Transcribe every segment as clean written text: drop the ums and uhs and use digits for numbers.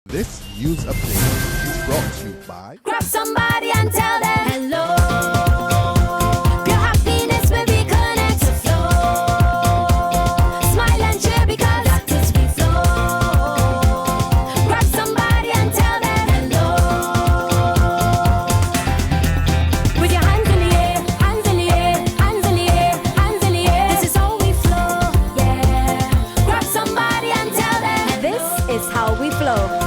This news update is brought to you by Grab somebody and tell them hello. Your happiness will be connect to flow. Smile and cheer because that is we flow. Grab somebody and tell them hello. With your hands in the air, hands in the air, hands in the air, hands in the air. This is how we flow, yeah. Grab somebody and tell them this is how we flow.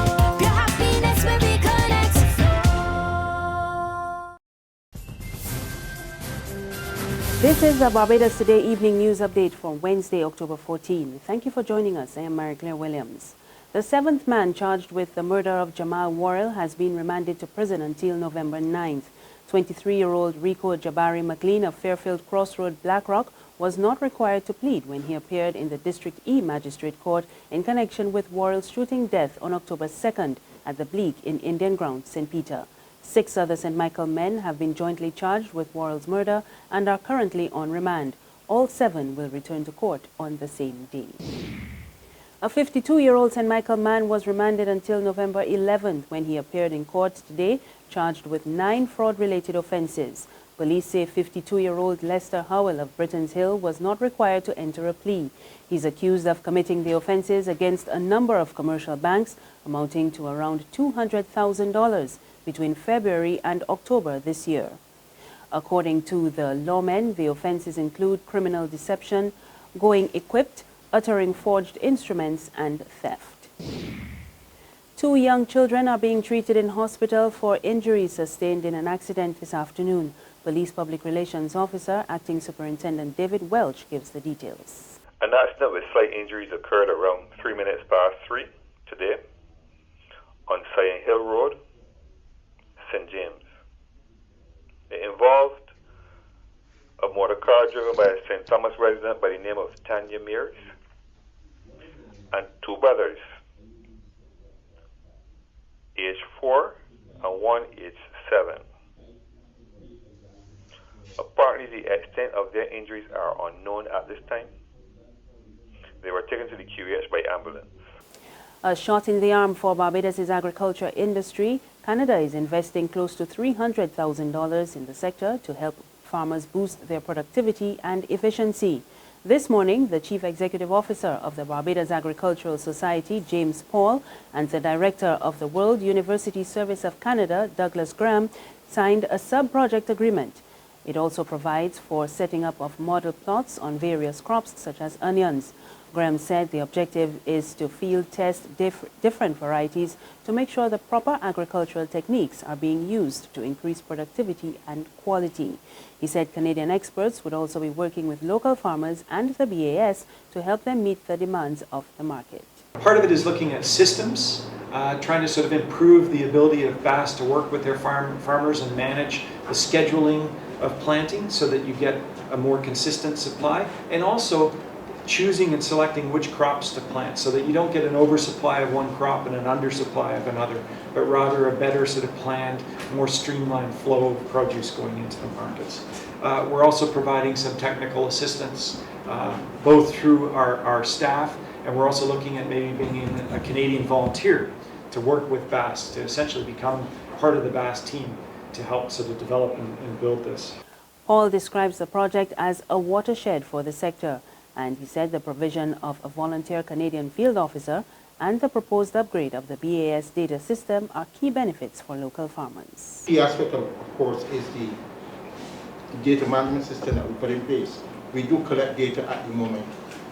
This is the Barbados Today evening news update from Wednesday, October 14. Thank you for joining us. I am Mary-Claire Williams. The seventh man charged with the murder of Jamal Worrell has been remanded to prison until November 9th. 23-year-old Rico Jabarry McClean of Fairfield Crossroad, Blackrock, was not required to plead when he appeared in the District E Magistrate Court in connection with Worrell's shooting death on October 2nd at the Bleak in Indian Ground, St. Peter. 6 other St. Michael men have been jointly charged with Worrell's murder and are currently on remand. All 7 will return to court on the same day. A 52-year-old St. Michael man was remanded until November 11th when he appeared in court today, charged with 9 fraud-related offences. Police say 52-year-old Lester Howell of Britton's Hill was not required to enter a plea. He's accused of committing the offences against a number of commercial banks amounting to around $200,000 between February and October this year. According to the lawmen, the offences include criminal deception, going equipped, uttering forged instruments, and theft. 2 young children are being treated in hospital for injuries sustained in an accident this afternoon. Police Public Relations Officer, Acting Superintendent David Welch, gives the details. An accident with slight injuries occurred around 3 minutes past 3 today on Sion Hill Road, St. James. It involved a motor car driven by a St. Thomas resident by the name of Tanya Mears and 2 brothers, age 4 and one age 7. Apparently, the extent of their injuries are unknown at this time. They were taken to the QH by ambulance. A shot in the arm for Barbados' agriculture industry. Canada is investing close to $300,000 in the sector to help farmers boost their productivity and efficiency. This morning, the Chief Executive Officer of the Barbados Agricultural Society, James Paul, and the Director of the World University Service of Canada, Douglas Graham, signed a sub-project agreement. It also provides for setting up of model plots on various crops such as onions. Graham said the objective is to field test different varieties to make sure the proper agricultural techniques are being used to increase productivity and quality. He said Canadian experts would also be working with local farmers and the BAS to help them meet the demands of the market. Part of it is looking at systems, trying to sort of improve the ability of BAS to work with their farmers and manage the scheduling of planting so that you get a more consistent supply, and also choosing and selecting which crops to plant so that you don't get an oversupply of one crop and an undersupply of another, but rather a better sort of planned, more streamlined flow of produce going into the markets. We're also providing some technical assistance, both through our staff, and we're also looking at maybe being a Canadian volunteer to work with BAS to essentially become part of the BAS team to help sort of develop and build this. Paul describes the project as a watershed for the sector, and he said the provision of a volunteer Canadian field officer and the proposed upgrade of the BAS data system are key benefits for local farmers. The aspect of course, is the data management system that we put in place. We do collect data at the moment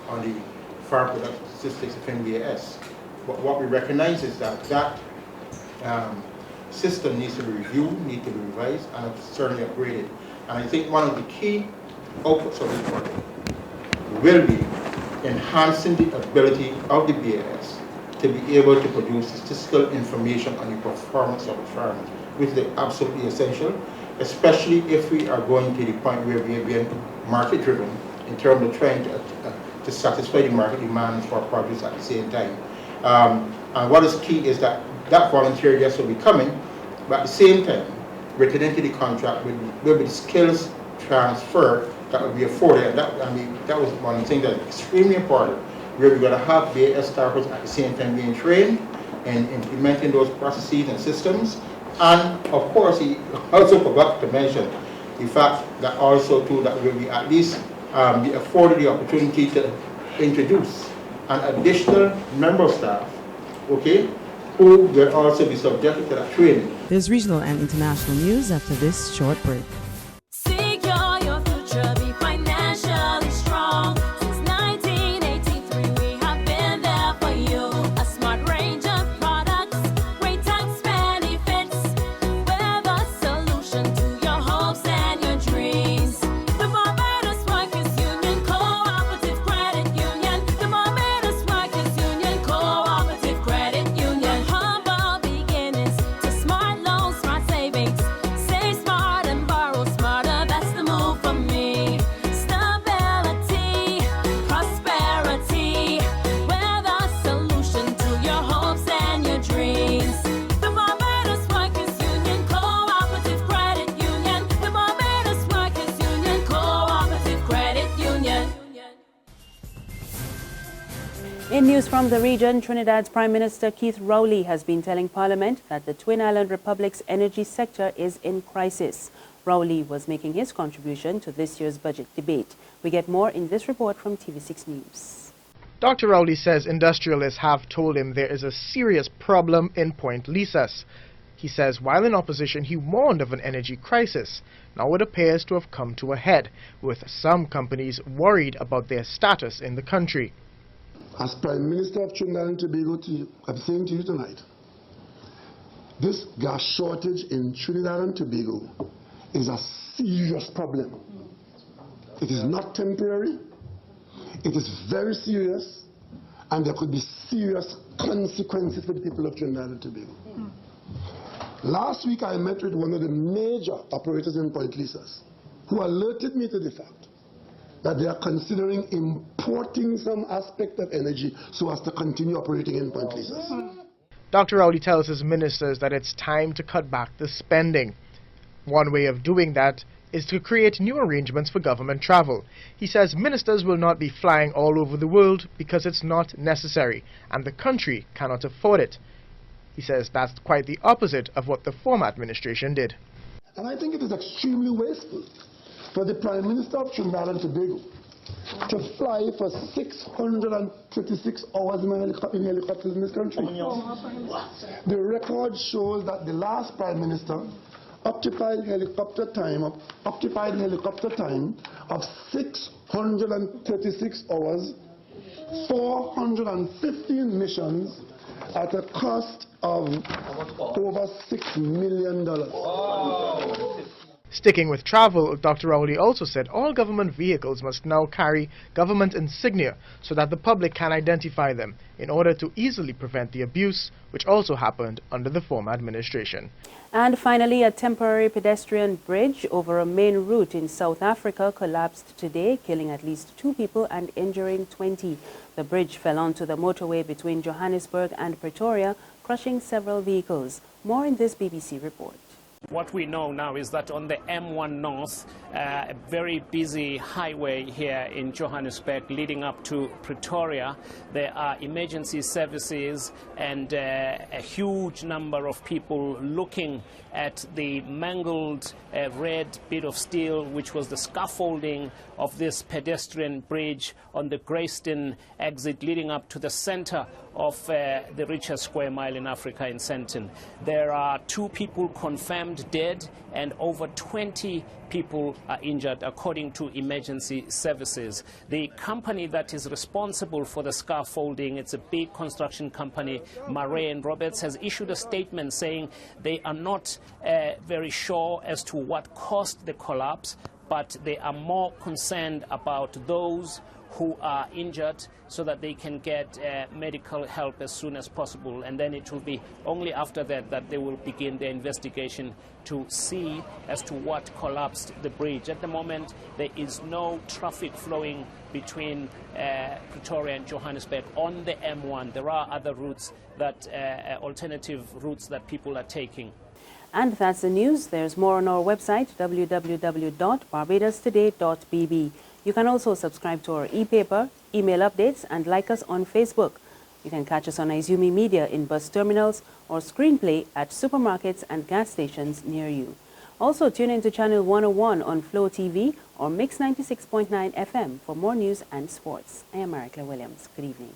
on the farm production statistics of BAS. But what we recognize is that system needs to be reviewed, needs to be revised, and certainly upgraded. And I think one of the key outputs of this project will be enhancing the ability of the BAS to be able to produce statistical information on the performance of the farmers, which is absolutely essential, especially if we are going to the point where we are being market-driven in terms of trying to satisfy the market demands for produce at the same time. And what is key is that volunteer, yes, will be coming, but at the same time, written into the contract will be the skills transfer that will be afforded. That was one thing that's extremely important, where we're going to have BAS staffers at the same time being trained in implementing those processes and systems. And of course, he also forgot to mention the fact that also too that will be at least be afforded the opportunity to introduce an additional member of staff, okay, who will also be subjected to that training. There's regional and international news after this short break. Secure your future, be financially strong. Since 1983, we have been there for you. A smart range of products, great tax benefits. We're the solution to your hopes and your dreams. The Barbados Workers Union Cooperative Credit Union. The Barbados Workers Union Cooperative Credit Union. Humble beginnings to smart loans, smart savings. Save smart and borrow smarter, that's the move for me. Stability, prosperity, we're the solution to your hopes and your dreams. The Barbados Workers Union Cooperative Credit Union. The Barbados Workers Union Cooperative Credit Union. In news from the region, Trinidad's Prime Minister Keith Rowley has been telling Parliament that the Twin Island Republic's energy sector is in crisis. Rowley was making his contribution to this year's budget debate. We get more in this report from TV6 News. Dr. Rowley says industrialists have told him there is a serious problem in Point Lisas. He says while in opposition he warned of an energy crisis. Now it appears to have come to a head, with some companies worried about their status in the country. As Prime Minister of Trinidad and Tobago, I'm saying to you tonight, this gas shortage in Trinidad and Tobago is a serious problem. It is not temporary, it is very serious, and there could be serious consequences for the people of Trinidad and Tobago. Last week I met with one of the major operators in Point Lisas, who alerted me to the fact that they are considering importing some aspect of energy so as to continue operating in Point Lisas. Dr. Rowley tells his ministers that it's time to cut back the spending. One way of doing that is to create new arrangements for government travel. He says ministers will not be flying all over the world because it's not necessary and the country cannot afford it. He says that's quite the opposite of what the former administration did. And I think it is extremely wasteful for the Prime Minister of Trinidad and Tobago to fly for 636 hours in helicopters in this country. The record shows that the last Prime Minister occupied helicopter time of 636 hours, 415 missions at a cost of over $6 million. Sticking with travel, Dr. Rowley also said all government vehicles must now carry government insignia so that the public can identify them in order to easily prevent the abuse, which also happened under the former administration. And finally, a temporary pedestrian bridge over a main route in South Africa collapsed today, killing at least 2 people and injuring 20. The bridge fell onto the motorway between Johannesburg and Pretoria, crushing several vehicles. More in this BBC report. What we know now is that on the M1 North, a very busy highway here in Johannesburg leading up to Pretoria, there are emergency services and a huge number of people looking at the mangled red bit of steel, which was the scaffolding of this pedestrian bridge on the Greyston exit leading up to the center of the richest square mile in Africa in Sandton. There are 2 people confirmed dead and over 20 people are injured, according to emergency services. The company that is responsible for the scaffolding, it's a big construction company, Murray & Roberts, has issued a statement saying they are not very sure as to what caused the collapse, but they are more concerned about those who are injured so that they can get medical help as soon as possible. And then it will be only after that that they will begin their investigation to see as to what collapsed the bridge. At the moment, there is no traffic flowing between Pretoria and Johannesburg on the M1. There are other routes that, alternative routes that people are taking. And that's the news. There's more on our website, www.barbadostoday.bb. You can also subscribe to our e-paper, email updates, and like us on Facebook. You can catch us on Izumi Media in bus terminals or Screenplay at supermarkets and gas stations near you. Also, tune in to Channel 101 on Flow TV or Mix 96.9 FM for more news and sports. I am Maricla Williams. Good evening.